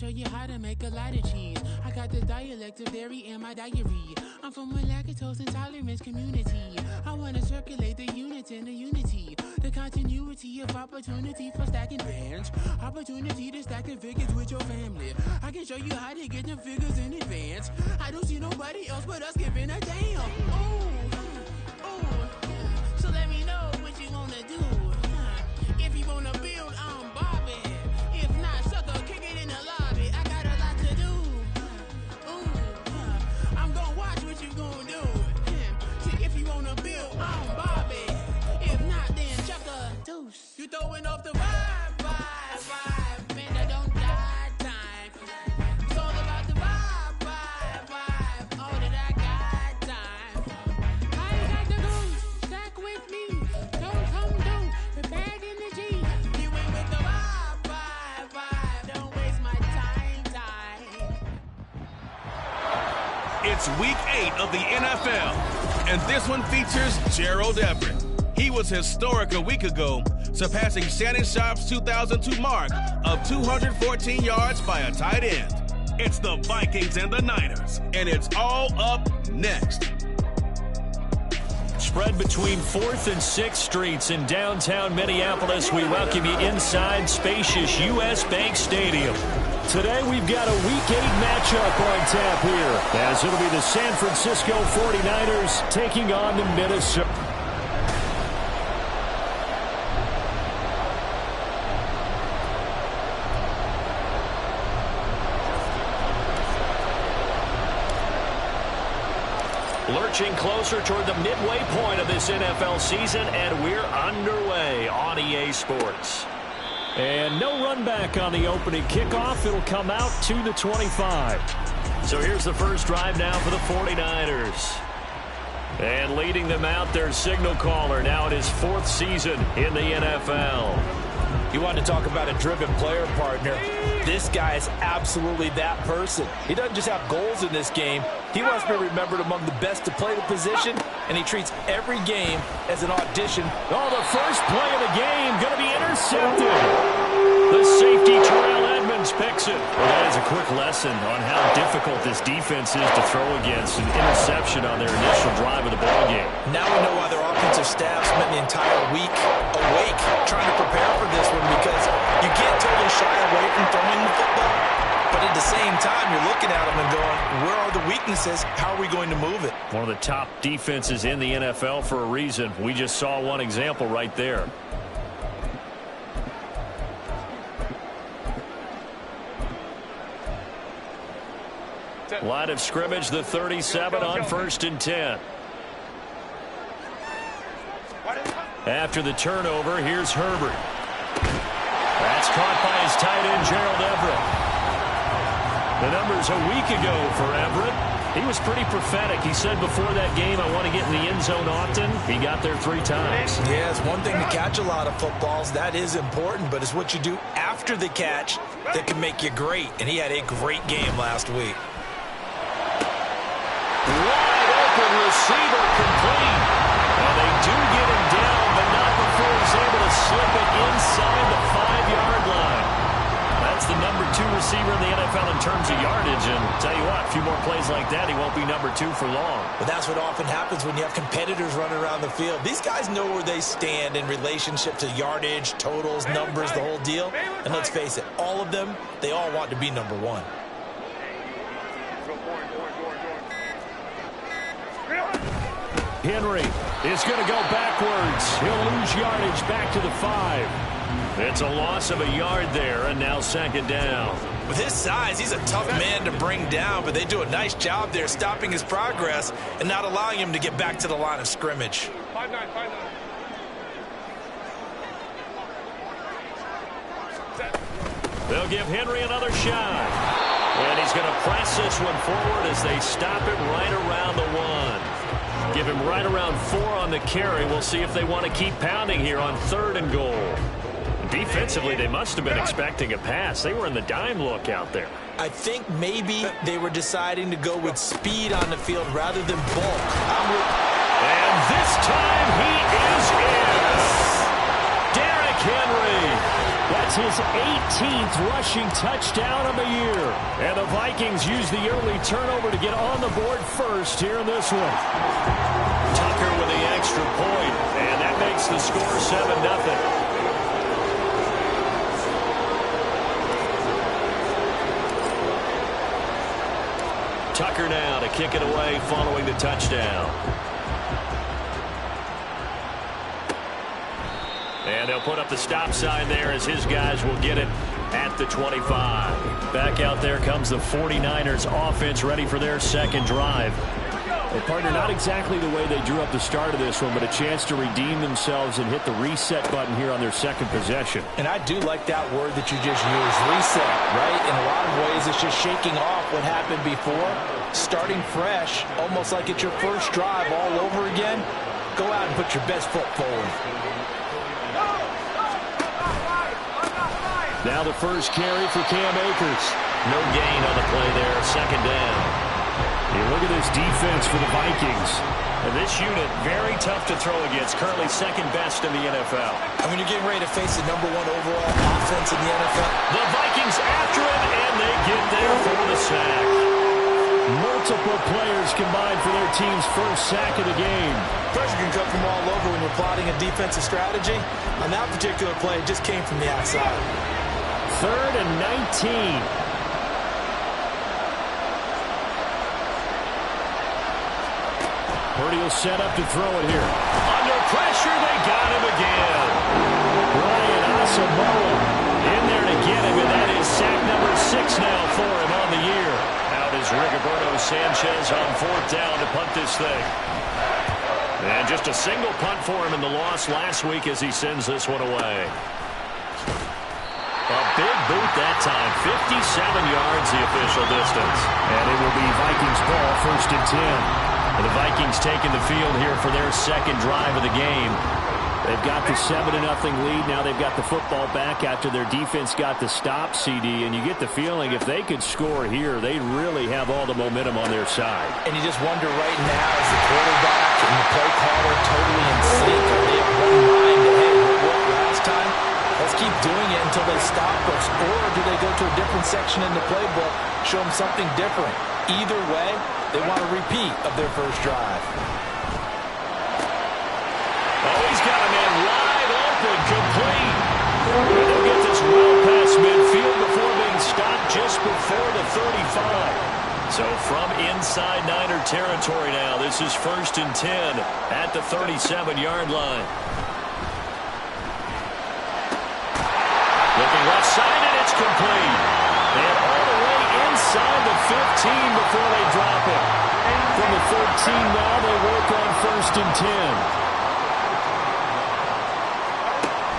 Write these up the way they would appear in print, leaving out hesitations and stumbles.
show you how to make a lot of cheese. I got the dialect of dairy in my diary. I'm from a lactose intolerance community. I want to circulate the units and the unity. The continuity of opportunity for stacking bands. Opportunity to stack the figures with your family. I can show you how to get them figures in advance. I don't see nobody else but us giving a damn. Ooh, ooh. So let me know what you wanna do. If you wanna build, I'm Bobby. If not, sucker, kick it in the lobby. I got a lot to do. Ooh, I'm gonna watch what you gonna do. See, if you wanna build, I'm Bobby. If not, then chuck a deuce. You throwing off the vibe. Man, I don't die time. It's all about the vibe. All that I got time. I got the goose, stack with me. Don't come down, the bag in the G. You ain't with the vibe. Don't waste my time. It's week 8 of the NFL, and this one features Gerald Everett. He was historic a week ago, surpassing Shannon Sharp's 2002 mark of 214 yards by a tight end. It's the Vikings and the Niners, and it's all up next. Spread between 4th and 6th Streets in downtown Minneapolis. We welcome you inside spacious U.S. Bank Stadium. Today we've got a Week 8 matchup on tap here, as it'll be the San Francisco 49ers taking on the Minnesota. Lurching closer toward the midway point of this NFL season, and we're underway on EA Sports. And no run back on the opening kickoff. It'll come out to the 25. So here's the first drive now for the 49ers. And leading them out, their signal caller, now in his 4th season in the NFL. You want to talk about a driven player, partner. This guy is absolutely that person. He doesn't just have goals in this game. He wants to be remembered among the best to play the position, and he treats every game as an audition. Oh, the first play of the game going to be intercepted. The safety, Terrell Edmonds, picks it. Well, that is a quick lesson on how difficult this defense is to throw against. An interception on their initial drive of the ballgame. Now we know why their offensive staff spent the entire week awake trying to prepare for this one, because you can't totally shy away from throwing the football. But at the same time, you're looking at them and going, where are the weaknesses? How are we going to move it? One of the top defenses in the NFL for a reason. We just saw one example right there. Line of scrimmage, the 37 on 1st and 10. After the turnover, here's Herbert. That's caught by his tight end, Gerald Everett. The numbers a week ago for Everett. He was pretty prophetic. He said before that game, I want to get in the end zone often. He got there 3 times. Yeah, it's one thing to catch a lot of footballs. That is important, but it's what you do after the catch that can make you great. And he had a great game last week. Wide open receiver complete. And they do get him down, but not before he's able to slip it inside the 5-yard line. That's the number 2 receiver in the NFL in terms of yardage. And tell you what, a few more plays like that, he won't be number 2 for long. But that's what often happens when you have competitors running around the field. These guys know where they stand in relationship to yardage, totals, numbers, the whole deal. And let's face it, all of them, they all want to be number 1. Henry is going to go backwards. He'll lose yardage back to the 5. It's a loss of a yard there, and now 2nd down. With his size, he's a tough man to bring down, but they do a nice job there stopping his progress and not allowing him to get back to the line of scrimmage. 5-9. They'll give Henry another shot. And he's going to press this one forward as they stop it right around the 1. Give him right around 4 on the carry. We'll see if they want to keep pounding here on 3rd and goal. Defensively, they must have been expecting a pass. They were in the dime look out there. I think maybe they were deciding to go with speed on the field rather than bulk. And this time he is in. Derrick Henry. That That's his 18th rushing touchdown of the year. And the Vikings use the early turnover to get on the board first here in this one. Tucker with the extra point, and that makes the score 7-0. Tucker now to kick it away following the touchdown. And they'll put up the stop sign there as his guys will get it at the 25. Back out there comes the 49ers offense ready for their second drive. Well, partner, not exactly the way they drew up the start of this one, but a chance to redeem themselves and hit the reset button here on their second possession. And I do like that word that you just used, reset, right? In a lot of ways, it's just shaking off what happened before, starting fresh, almost like it's your first drive all over again. Go out and put your best foot forward. Now the first carry for Cam Akers. No gain on the play there, second down. You look at this defense for the Vikings. And this unit, very tough to throw against, currently second best in the NFL. And when you're getting ready to face the #1 overall offense in the NFL. The Vikings after it, and they get there for the sack. Multiple players combined for their team's first sack of the game. Pressure can come from all over when you're plotting a defensive strategy. On that particular play, it just came from the outside. 3rd and 19. Purdy will set up to throw it here. Under pressure, they got him again. Brian Asamoah in there to get him, and that is sack number 6 now for him on the year. Out is Rigoberto Sanchez on 4th down to punt this thing. And just a single punt for him in the loss last week as he sends this one away. A big boot that time, 57 yards the official distance. And it will be Vikings ball, 1st and 10. And the Vikings taking the field here for their second drive of the game. They've got the 7-0 lead. Now they've got the football back after their defense got the stop, CD. And you get the feeling if they could score here, they really have all the momentum on their side. And you just wonder right now, is the quarterback and the play caller totally in sync? Are they of one mind? Hey, what worked last time? Let's keep doing it until they stop us. Or do they go to a different section in the playbook, show them something different? Either way, they want a repeat of their first drive. Oh, he's got a man wide open, complete. And they'll get this well past midfield before being stopped just before the 35. So from inside Niner territory now, this is 1st and 10 at the 37-yard line. Looking left side, and it's complete. And all the way inside the 15 before they drop it. From the 13 now, they work on 1st and 10.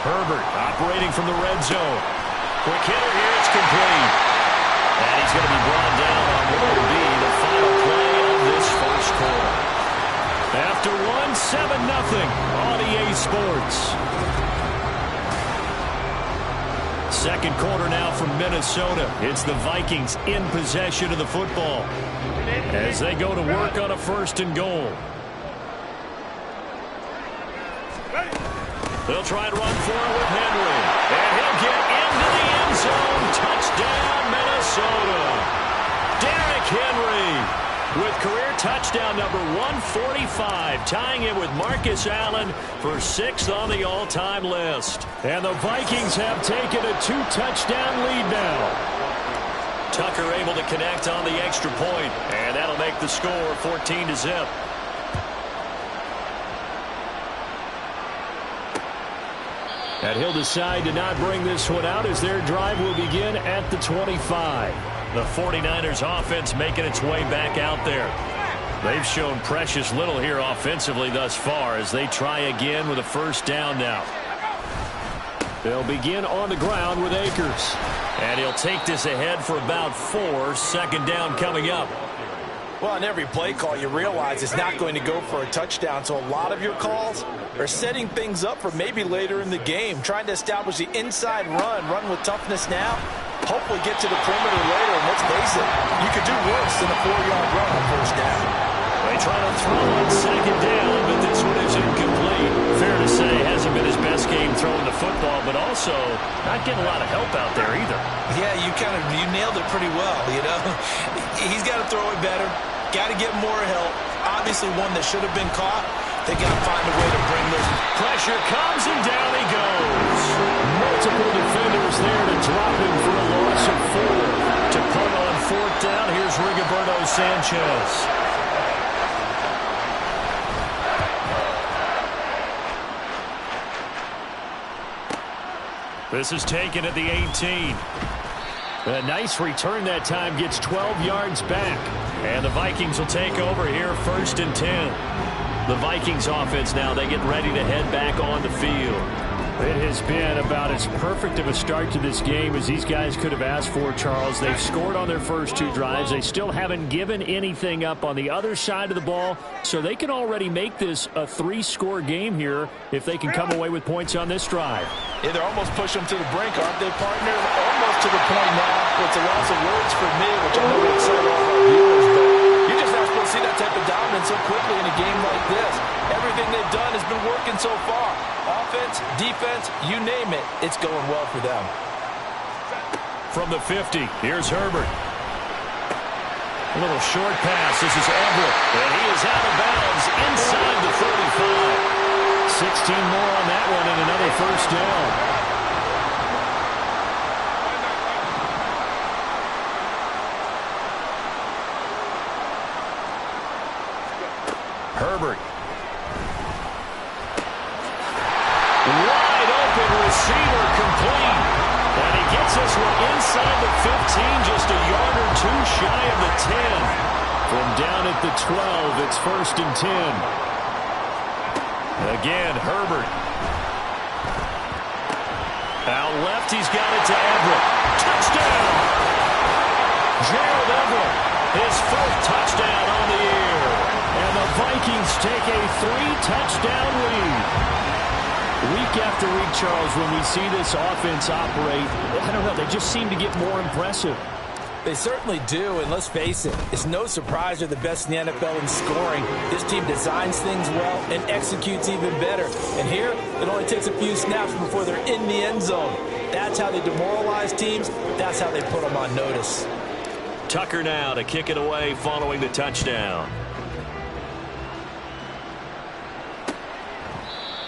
Herbert operating from the red zone. Quick hitter here, it's complete. And he's going to be brought down on what will be the final play of this first quarter. After 7-0 on EA Sports. Second quarter now from Minnesota. It's the Vikings in possession of the football as they go to work on a 1st and goal. They'll try to run for it with Henry. And he'll get into the end zone. Touchdown, Minnesota. Derrick Henry with career touchdown number 145, tying it with Marcus Allen for 6th on the all-time list. And the Vikings have taken a 2-touchdown lead now. Tucker able to connect on the extra point, and that'll make the score 14-0. And he'll decide to not bring this one out as their drive will begin at the 25. The 49ers offense making its way back out there. They've shown precious little here offensively thus far as they try again with a 1st down now. They'll begin on the ground with Akers. And he'll take this ahead for about 4. 2nd down coming up. Well, on every play call, you realize it's not going to go for a touchdown. So a lot of your calls are setting things up for maybe later in the game, trying to establish the inside run with toughness now. Hopefully get to the perimeter later, and let's face it, you could do worse than a 4-yard run on 1st down. They try to throw on 2nd down, but this one is incomplete. fair to say hasn't been his best game throwing the football, but also not getting a lot of help out there either. Yeah, you nailed it pretty well, you know. He's got to throw it better, got to get more help. Obviously one that should have been caught. They got to find a way to bring this. Pressure comes and down he goes. Multiple defenders there to drop him for a loss of 4. To punt on 4th down, here's Rigoberto Sanchez. This is taken at the 18. A nice return that time, gets 12 yards back. And the Vikings will take over here 1st and 10. The Vikings offense now, they get ready to head back on the field. It has been about as perfect of a start to this game as these guys could have asked for, Charles. They've scored on their first 2 drives. They still haven't given anything up on the other side of the ball, so they can already make this a 3-score game here if they can come away with points on this drive. Yeah, they're almost pushing them to the brink, aren't they, partner? Almost to the point now. It's a loss of words for me, which I know will excite all our viewers, but you're just not supposed to see that type of dominance so quickly in a game like this. Everything they've done has been working so far. Offense, defense, you name it, it's going well for them. From the 50, here's Herbert. A little short pass. This is Everett, and he is out of bounds inside the 35. 16 more on that one and another 1st down. Herbert. Wide open receiver, complete. And he gets this one inside the 15, just a yard or 2 shy of the 10. From down at the 12, it's 1st and 10. Again, Herbert. Out left, he's got it to Everett. Touchdown! Gerald Everett, his 4th touchdown on the year. And the Vikings take a 3-touchdown lead. Week after week, Charles, when we see this offense operate, I don't know, they just seem to get more impressive. They certainly do, and let's face it, it's no surprise they're the best in the NFL in scoring. This team designs things well and executes even better. And here, it only takes a few snaps before they're in the end zone. That's how they demoralize teams. That's how they put them on notice. Tucker now to kick it away following the touchdown.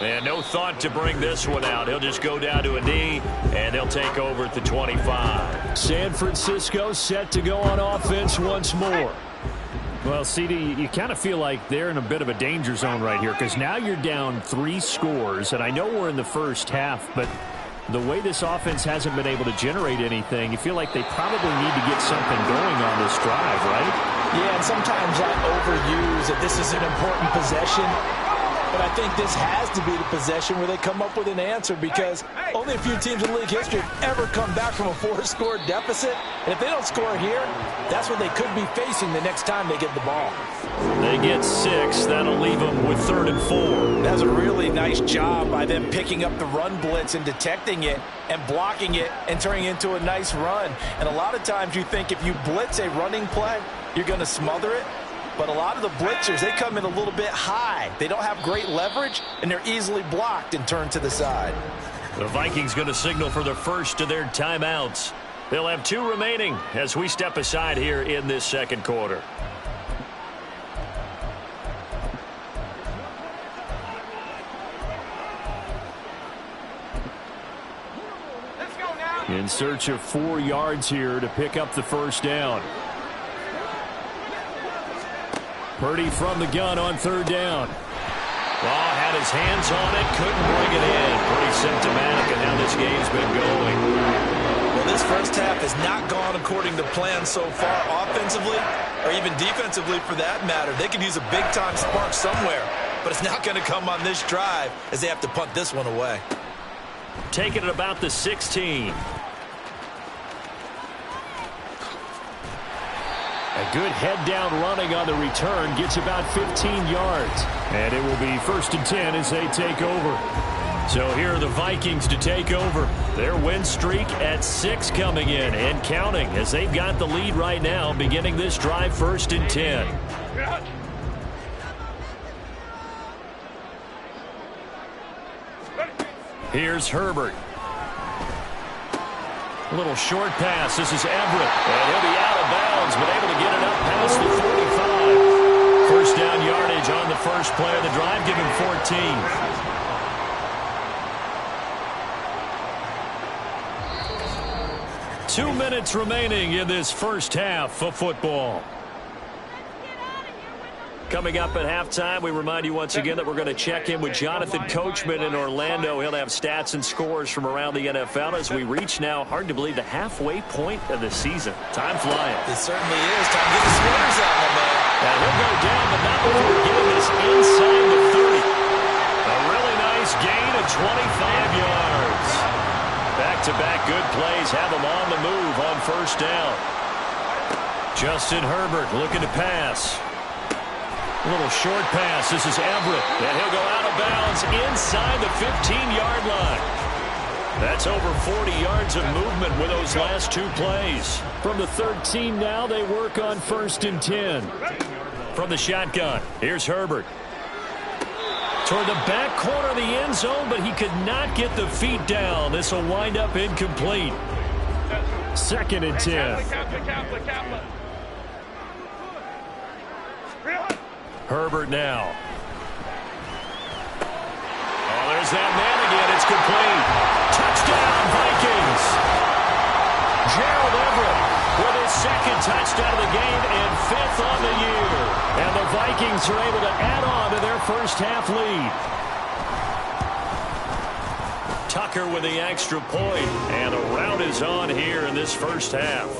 And no thought to bring this one out. He'll just go down to a knee, and they'll take over at the 25. San Francisco set to go on offense once more. Well, CD, you kind of feel like they're in a bit of a danger zone right here because now you're down 3 scores, and I know we're in the first half, but the way this offense hasn't been able to generate anything, you feel like they probably need to get something going on this drive, right? Yeah, and sometimes I overuse that this is an important possession. But I think this has to be the possession where they come up with an answer because only a few teams in league history have ever come back from a 4-score deficit. And if they don't score here, that's what they could be facing the next time they get the ball. They get 6. That'll leave them with 3rd and 4. That's a really nice job by them picking up the run blitz and detecting it and blocking it and turning it into a nice run. And a lot of times you think if you blitz a running play, you're going to smother it. But a lot of the blitzers, they come in a little bit high. They don't have great leverage, and they're easily blocked and turned to the side. The Vikings going to signal for the first of their timeouts. They'll have 2 remaining as we step aside here in this 2nd quarter. In search of 4 yards here to pick up the 1st down. Purdy from the gun on 3rd down. Oh, had his hands on it, couldn't bring it in. Pretty symptomatic of how this game's been going. Well, this first half has not gone according to plan so far offensively or even defensively for that matter. They could use a big-time spark somewhere, but it's not going to come on this drive as they have to punt this one away. Taking it about the 16. A good head-down running on the return. Gets about 15 yards. And it will be 1st and 10 as they take over. So here are the Vikings to take over. Their win streak at 6 coming in and counting as they've got the lead right now beginning this drive 1st and 10. Here's Herbert. A little short pass. This is Everett. And he'll be out of bounds, but able to get it up past the 45. First down yardage on the first play of the drive. Give him 14. 2 minutes remaining in this first half of football. Coming up at halftime, we remind you once again that we're going to check in with Jonathan Coachman in Orlando. He'll have stats and scores from around the NFL as we reach now, hard to believe, the halfway point of the season. Time flying. It certainly is. Time to get the sweaters out, my man. And he'll go down, but not before getting this inside the 30. A really nice gain of 25 yards. Back-to-back good plays have him on the move on first down. Justin Herbert looking to pass. A little short pass. This is Everett. And he'll go out of bounds inside the 15-yard line. That's over 40 yards of movement with those last two plays. From the 13 now, they work on 1st and 10. From the shotgun, here's Herbert. Toward the back corner of the end zone, but he could not get the feet down. This will wind up incomplete. 2nd and 10. Herbert now. Oh, there's that man again. It's complete. Touchdown, Vikings. Gerald Everett with his 2nd touchdown of the game and 5th on the year. And the Vikings are able to add on to their first half lead. Tucker with the extra point, and a rout is on here in this first half.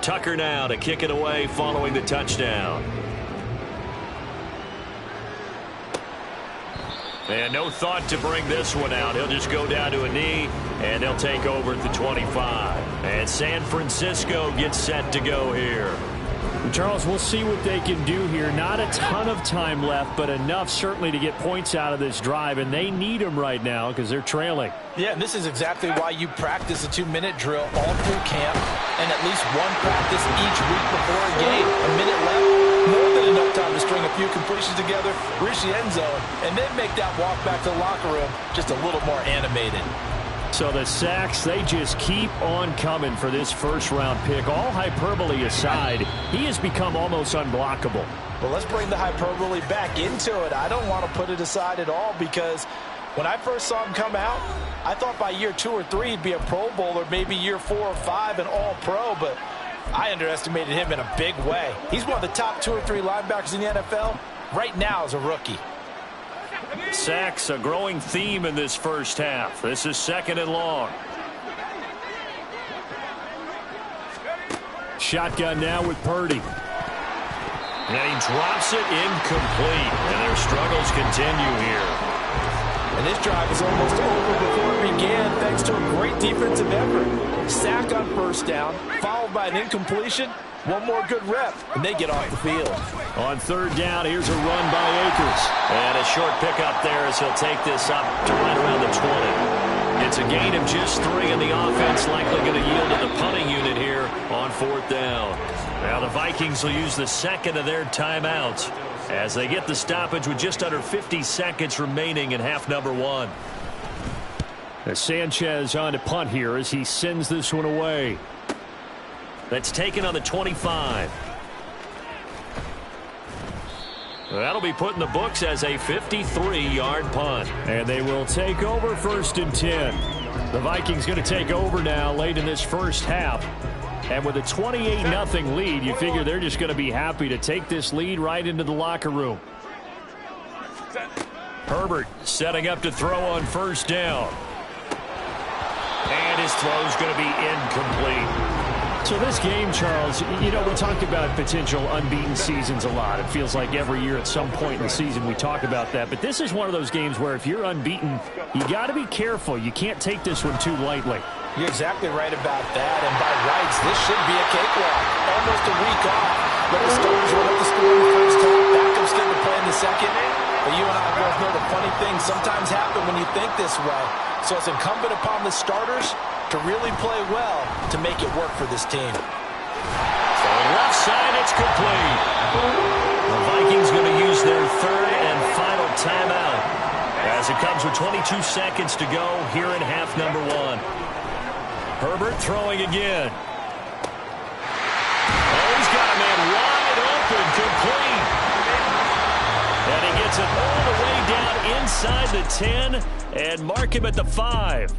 Tucker now to kick it away following the touchdown. And no thought to bring this one out. He'll just go down to a knee, and they'll take over at the 25. And San Francisco gets set to go here. Charles, we'll see what they can do here. Not a ton of time left, but enough certainly to get points out of this drive, and they need them right now because they're trailing. Yeah, and this is exactly why you practice a 2-minute drill all through camp and at least one practice each week before a game. A minute left, more than enough time to string a few completions together, reach the end zone, and then make that walk back to the locker room just a little more animated. So the sacks, they just keep on coming for this first-round pick. All hyperbole aside, he has become almost unblockable. Well, let's bring the hyperbole back into it. I don't want to put it aside at all because when I first saw him come out, I thought by year 2 or 3 he'd be a Pro Bowler, maybe year 4 or 5 an All-Pro, but I underestimated him in a big way. He's one of the top 2 or 3 linebackers in the NFL right now as a rookie. Sacks, a growing theme in this first half. This is 2nd and long. Shotgun now with Purdy. And he drops it incomplete. And their struggles continue here. And this drive is almost over before it began thanks to a great defensive effort. Sack on first down, followed by an incompletion. One more good rep, and they get off the field. On 3rd down, here's a run by Akers. And a short pickup there as he'll take this up to right around the 20. It's a gain of just 3, and the offense likely going to yield to the punting unit here on 4th down. Now the Vikings will use the 2nd of their timeouts as they get the stoppage with just under 50 seconds remaining in half number 1. Sanchez on to punt here as he sends this one away. That's taken on the 25. That'll be put in the books as a 53-yard punt. And they will take over 1st and 10. The Vikings going to take over now late in this first half. And with a 28-0 lead, you figure they're just going to be happy to take this lead right into the locker room. Herbert setting up to throw on 1st down. And his throw's going to be incomplete. So this game, Charles, you know, we talk about potential unbeaten seasons a lot. It feels like every year at some point in the season we talk about that. But this is one of those games where if you're unbeaten, you got to be careful. You can't take this one too lightly. You're exactly right about that. And by rights, this should be a cakewalk. Almost a week off. Let the starters run up the score in the first half. Backups get to play in the second. But you and I both know the funny things sometimes happen when you think this way. So it's incumbent upon the starters to really play well to make it work for this team. So left side, it's complete. The Vikings going to use their third and final timeout as it comes with 22 seconds to go here in half number one. Herbert throwing again. Oh, he's got a man wide open, complete. And he gets it all the way down inside the 10 and mark him at the 5.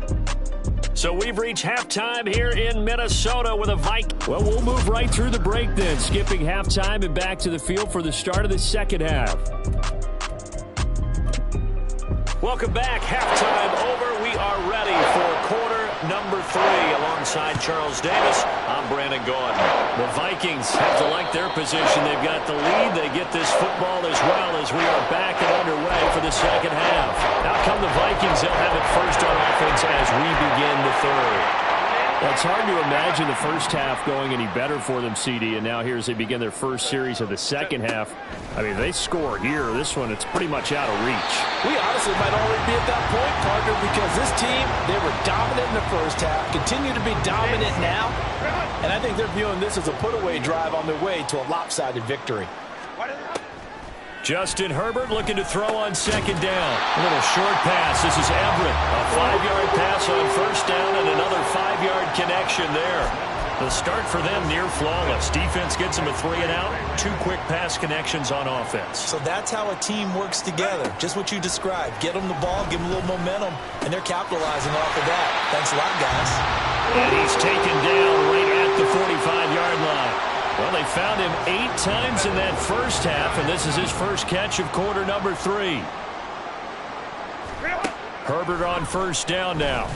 So we've reached halftime here in Minnesota with a Viking. Well, we'll move right through the break then, skipping halftime and back to the field for the start of the second half. Welcome back. Halftime over. We are ready for quarter number 3. Alongside Charles Davis, I'm Brandon Gaudin. The Vikings have to like their position. They've got the lead. They get this football as well as we are back and underway for the second half. Now come the Vikings. They'll have it first on offense as we begin the third. Well, it's hard to imagine the first half going any better for them, CD, and now here as they begin their first series of the second half. I mean, they score here. This one, it's pretty much out of reach. We honestly might already be at that point, partner, because this team, they were dominant in the first half, continue to be dominant now, and I think they're viewing this as a put-away drive on their way to a lopsided victory. Justin Herbert looking to throw on second down. A little short pass. This is Everett. A 5-yard pass on first down and another 5-yard connection there. The start for them near flawless. Defense gets them a 3-and-out. 2 quick pass connections on offense. So that's how a team works together. Just what you described. Get them the ball, give them a little momentum, and they're capitalizing off of that. Thanks a lot, guys. And he's taken down right at the 45-yard line. Well, they found him 8 times in that first half, and this is his first catch of quarter number 3. Herbert on first down now.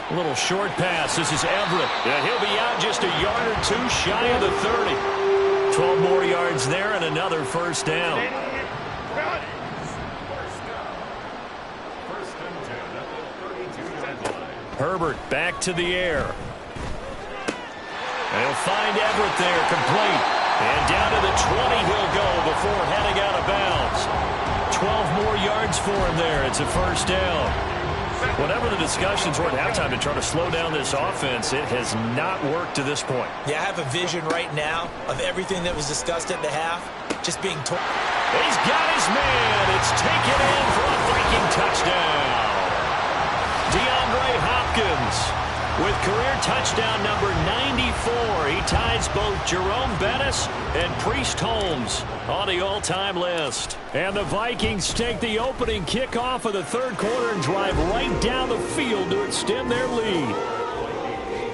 A little short pass. This is Everett. And he'll be out just a yard or 2 shy of the 30. 12 more yards there and another first down. Herbert back to the air. They'll find Everett there, complete. And down to the 20 he'll go before heading out of bounds. 12 more yards for him there. It's a first down. Whatever the discussions were at halftime to try to slow down this offense, it has not worked to this point. Yeah, I have a vision right now of everything that was discussed at the half just being torn. He's got his man. It's taken in for a Viking touchdown. DeAndre Hopkins with career touchdown number 94. He ties both Jerome Bettis and Priest Holmes on the all-time list. And the Vikings take the opening kickoff of the third quarter and drive right down the field to extend their lead.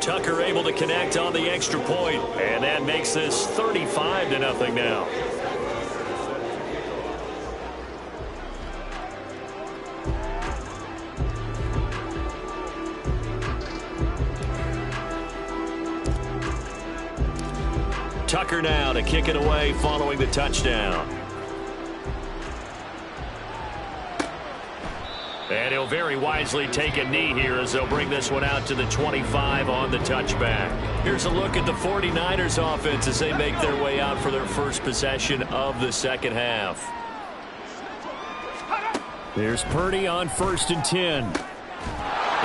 Tucker able to connect on the extra point, and that makes this 35-0 now. Tucker now to kick it away following the touchdown. And he'll very wisely take a knee here as they'll bring this one out to the 25 on the touchback. Here's a look at the 49ers offense as they make their way out for their first possession of the second half. There's Purdy on 1st and 10.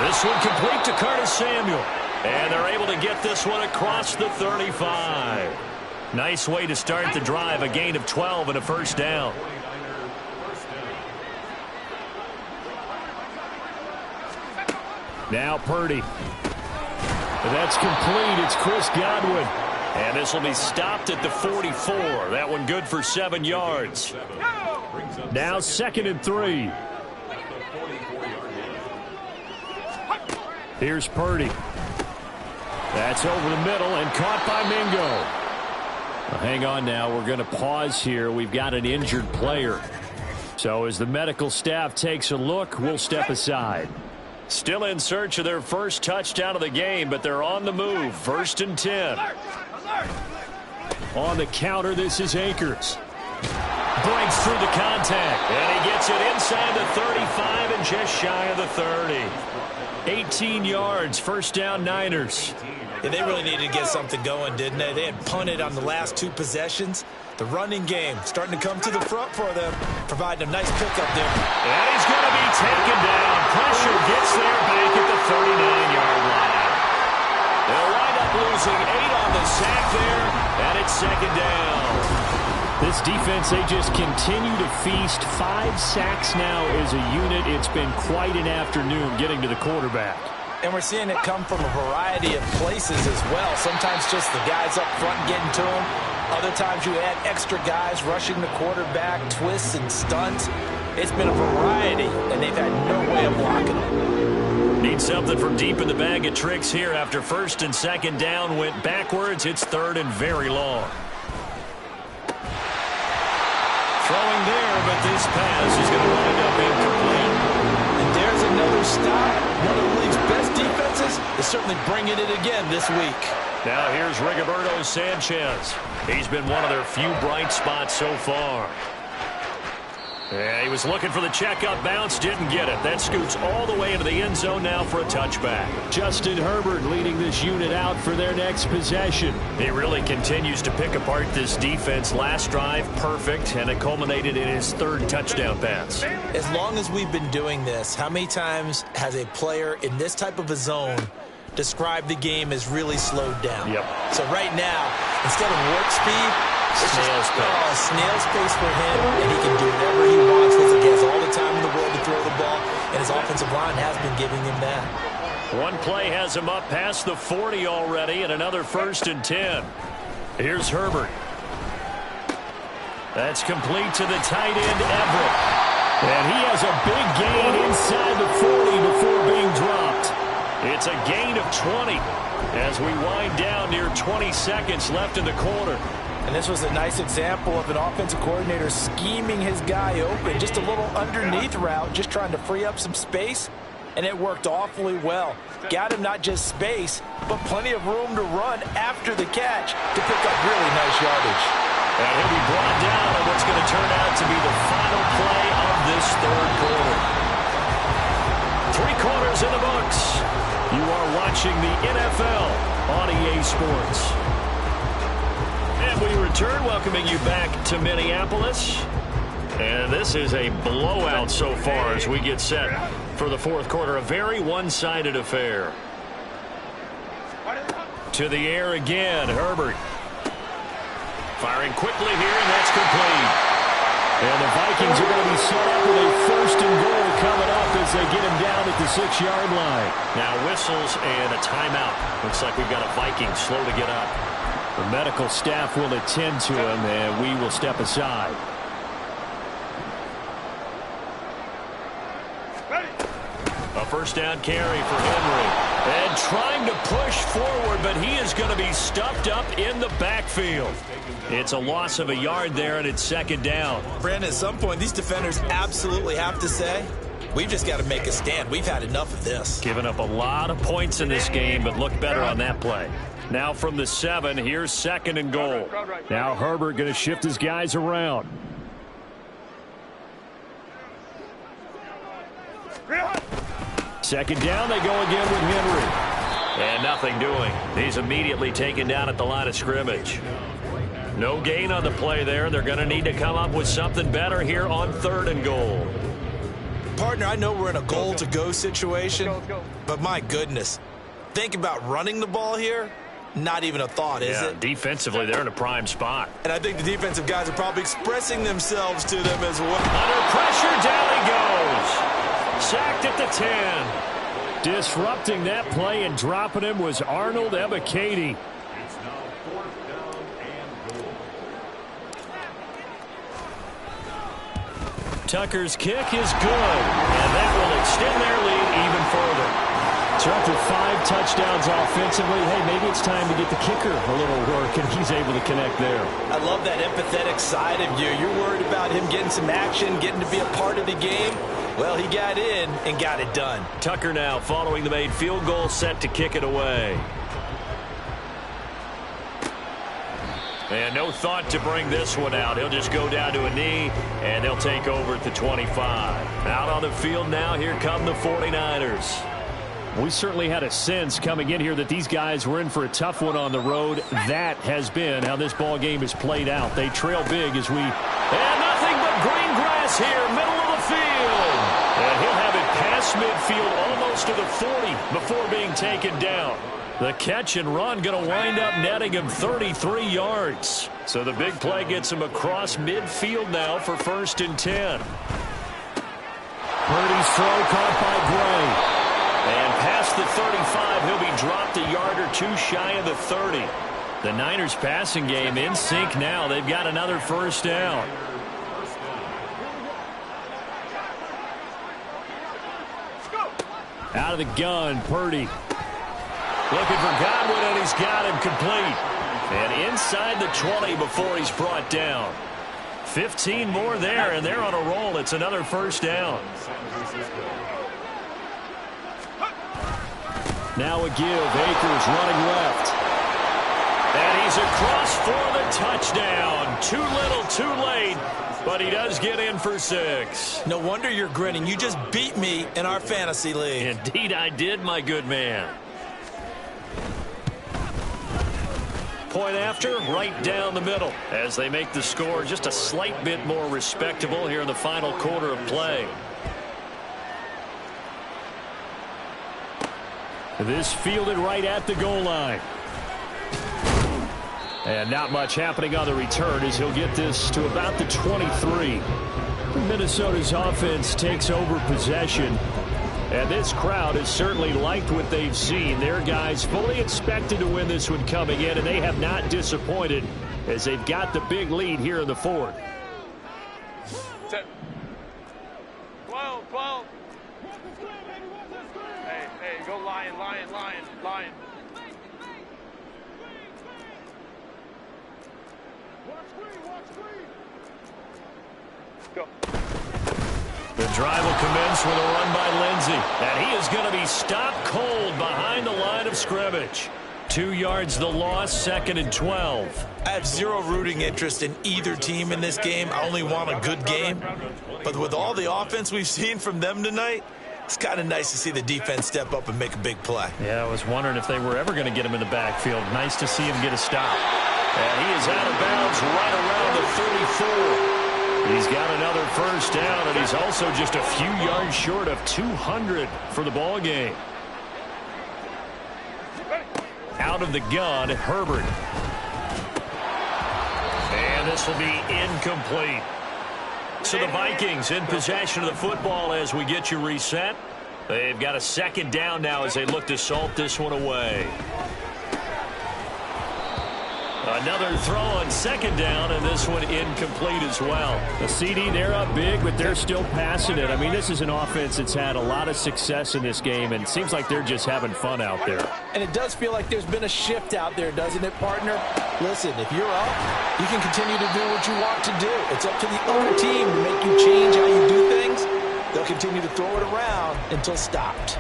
This one complete to Curtis Samuel. And they're able to get this one across the 35. Nice way to start the drive, a gain of 12 and a first down. Now Purdy. That's complete. It's Chris Godwin. And this will be stopped at the 44. That one good for 7 yards. Now 2nd and 3. Here's Purdy. That's over the middle and caught by Mingo. Well, hang on now. We're going to pause here. We've got an injured player. So as the medical staff takes a look, we'll step aside. Still in search of their first touchdown of the game, but they're on the move. 1st and 10. On the counter, this is Akers. Breaks through the contact, and he gets it inside the 35 and just shy of the 30. 18 yards, first down Niners. Yeah, they really needed to get something going, didn't they? They had punted on the last 2 possessions. The running game starting to come to the front for them, providing a nice pickup there. And he's going to be taken down. Pressure gets there back at the 39-yard line. They'll wind up losing 8 on the sack there, and it's 2nd down. This defense, they just continue to feast. 5 sacks now as a unit. It's been quite an afternoon getting to the quarterback. And we're seeing it come from a variety of places as well. Sometimes just the guys up front getting to him. Other times you add extra guys rushing the quarterback, twists and stunts. It's been a variety, and they've had no way of blocking them. Need something from deep in the bag of tricks here after first and second down went backwards. It's third and very long. Throwing there, but this pass is going to wind up incomplete. And there's another stop. One of the league's best defenses is certainly bringing it again this week. Now here's Rigoberto Sanchez. He's been one of their few bright spots so far. Yeah, he was looking for the checkup bounce, didn't get it. That scoots all the way into the end zone now for a touchback. Justin Herbert leading this unit out for their next possession. He really continues to pick apart this defense. Last drive, perfect, and it culminated in his third touchdown pass. As long as we've been doing this, how many times has a player in this type of a zone described the game as really slowed down? Yep. So right now, instead of warp speed, snail's pace. Snail's pace for him, and he can do whatever he wants. Looks like he has all the time in the world to throw the ball, and his offensive line has been giving him that. One play has him up past the 40 already, and another first and 10. Here's Herbert. That's complete to the tight end, Everett. And he has a big gain inside the 40 before being dropped. It's a gain of 20 as we wind down near 20 seconds left in the quarter. And this was a nice example of an offensive coordinator scheming his guy open. Just a little underneath route, just trying to free up some space. And it worked awfully well. Got him not just space, but plenty of room to run after the catch to pick up really nice yardage. And he'll be brought down on what's going to turn out to be the final play of this third quarter. 3 quarters in the books. You are watching the NFL on EA Sports. And we return, welcoming you back to Minneapolis. And this is a blowout so far as we get set for the fourth quarter. A very one-sided affair. To the air again, Herbert. Firing quickly here, and that's complete. And the Vikings are going to be set up with a first and goal coming up as they get him down at the 6-yard line. Now whistles and a timeout. Looks like we've got a Viking slow to get up. The medical staff will attend to him, and we will step aside. A first down carry for Henry. And trying to push forward, but he is going to be stuffed up in the backfield. It's a loss of a yard there, and it's second down. Brandon, at some point, these defenders absolutely have to say, we've just got to make a stand. We've had enough of this. Given up a lot of points in this game, but looked better on that play. Now from the 7, here's second and goal. Now Herbert going to shift his guys around. Second down, they go again with Henry. And nothing doing. He's immediately taken down at the line of scrimmage. No gain on the play there. They're going to need to come up with something better here on third and goal. Partner, I know we're in a goal-to-go situation, but my goodness, think about running the ball here. Not even a thought, is it? Defensively, they're in a prime spot. And I think the defensive guys are probably expressing themselves to them as well. Under pressure, down he goes. Sacked at the 10. Disrupting that play and dropping him was Arnold Ebiketie. Tucker's kick is good, and that will extend their lead even further. So after 5 touchdowns offensively, hey, maybe it's time to get the kicker a little work, and he's able to connect there. I love that empathetic side of you. You're worried about him getting some action, getting to be a part of the game. Well, he got in and got it done. Tucker now following the made field goal, set to kick it away. And no thought to bring this one out. He'll just go down to a knee, and they'll take over at the 25. Out on the field now, here come the 49ers. We certainly had a sense coming in here that these guys were in for a tough one on the road. That has been how this ball game is played out. They trail big as we... And nothing but green grass here, middle of the field. And he'll have it past midfield almost to the 40 before being taken down. The catch and run going to wind up netting him 33 yards. So the big play gets him across midfield now for 1st and 10. Purdy's throw caught by Gray. And past the 35, he'll be dropped a yard or two shy of the 30. The Niners passing game in sync now. They've got another 1st down. Out of the gun, Purdy. Looking for Godwin, and he's got him complete. And inside the 20 before he's brought down. 15 more there, and they're on a roll. It's another 1st down. Now a give. Akers running left. And he's across for the touchdown. Too little, too late. But he does get in for 6. No wonder you're grinning. You just beat me in our fantasy league. Indeed I did, my good man. Point after, right down the middle, as they make the score just a slight bit more respectable here in the final quarter of play. This fielded right at the goal line. And not much happening on the return as he'll get this to about the 23. Minnesota's offense takes over possession. And this crowd has certainly liked what they've seen. Their guys fully expected to win this one coming in, and they have not disappointed as they've got the big lead here in the 4th. 12. Hey, go Lion. Go. The drive will commence with a run by Lindsey. And he is going to be stopped cold behind the line of scrimmage. 2 yards the loss, 2nd and 12. I have zero rooting interest in either team in this game. I only want a good game. But with all the offense we've seen from them tonight, it's kind of nice to see the defense step up and make a big play. Yeah, I was wondering if they were ever going to get him in the backfield. Nice to see him get a stop. And he is out of bounds right around the 34. He's got another 1st down, and he's also just a few yards short of 200 for the ball game. Out of the gun, Herbert. And this will be incomplete. So the Vikings in possession of the football as we get you reset. They've got a 2nd down now as they look to salt this one away. Another throw on 2nd down, and this one incomplete as well. The CD, they're up big, but they're still passing it. I mean, this is an offense that's had a lot of success in this game, and it seems like they're just having fun out there. And it does feel like there's been a shift out there, doesn't it, partner? Listen, if you're up, you can continue to do what you want to do. It's up to the other team to make you change how you do things. They'll continue to throw it around until stopped.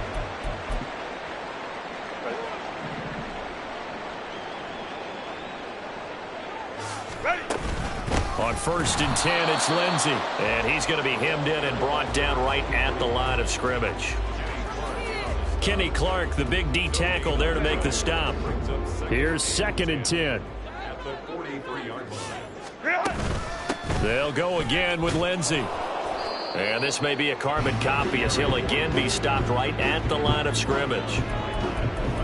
On 1st and 10, it's Lindsey. And he's going to be hemmed in and brought down right at the line of scrimmage. Kenny Clark, the big D tackle there to make the stop. Here's 2nd and 10. They'll go again with Lindsey. And this may be a carbon copy as he'll again be stopped right at the line of scrimmage.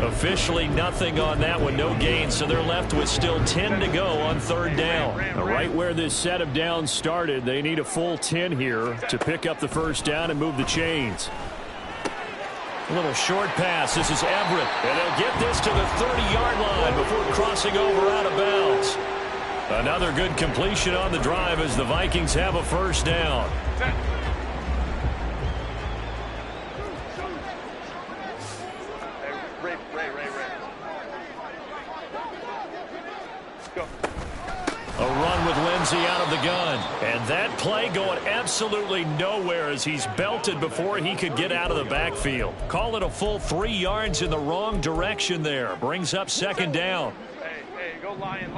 Officially nothing on that one, no gain, so they're left with still 10 to go on 3rd down. Right where this set of downs started, they need a full 10 here to pick up the 1st down and move the chains. A little short pass. This is Everett, and they'll get this to the 30-yard line before crossing over out of bounds. Another good completion on the drive as the Vikings have a 1st down. A run with Lindsey out of the gun. And that play going absolutely nowhere as he's belted before he could get out of the backfield. Call it a full 3 yards in the wrong direction there. Brings up 2nd down. Hey, go Lion.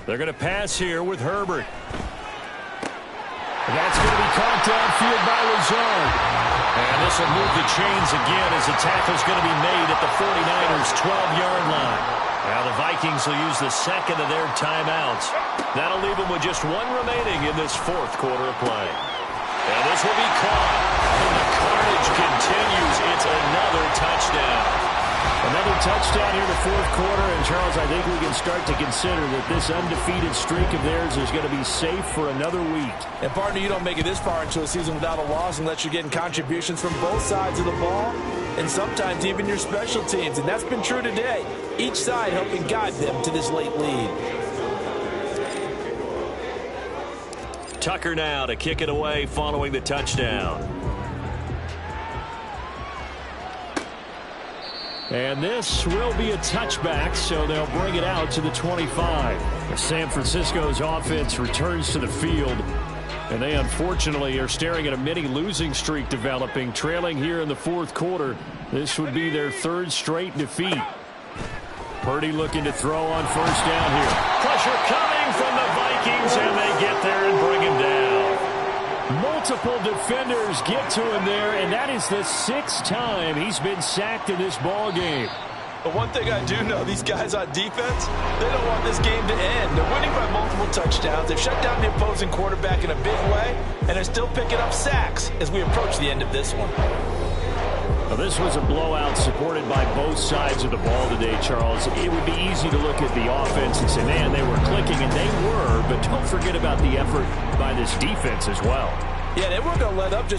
They're going to pass here with Herbert. That's going to be caught downfield by Lazard. And this will move the chains again as the tackle's going to be made at the 49ers' 12-yard line. Now the Vikings will use the 2nd of their timeouts. That'll leave them with just 1 remaining in this 4th quarter of play. And this will be caught. And the carnage continues. It's another touchdown. Another touchdown here in the fourth quarter. And, Charles, I think we can start to consider that this undefeated streak of theirs is going to be safe for another week. And, partner, you don't make it this far into a season without a loss unless you're getting contributions from both sides of the ball and sometimes even your special teams. And that's been true today. Each side helping guide them to this late lead. Tucker now to kick it away following the touchdown. And this will be a touchback, so they'll bring it out to the 25. San Francisco's offense returns to the field, and they unfortunately are staring at a mini losing streak developing, trailing here in the fourth quarter. This would be their third straight defeat. Purdy looking to throw on first down here. Pressure coming from the Vikings, and they get there and bring him down. Multiple defenders get to him there, and that is the 6th time he's been sacked in this ball game. But one thing I do know, these guys on defense, they don't want this game to end. They're winning by multiple touchdowns. They've shut down the opposing quarterback in a big way, and they're still picking up sacks as we approach the end of this one. Well, this was a blowout supported by both sides of the ball today, Charles. It would be easy to look at the offense and say, man, they were clicking, and they were, but don't forget about the effort by this defense as well. Yeah, they weren't going to let up just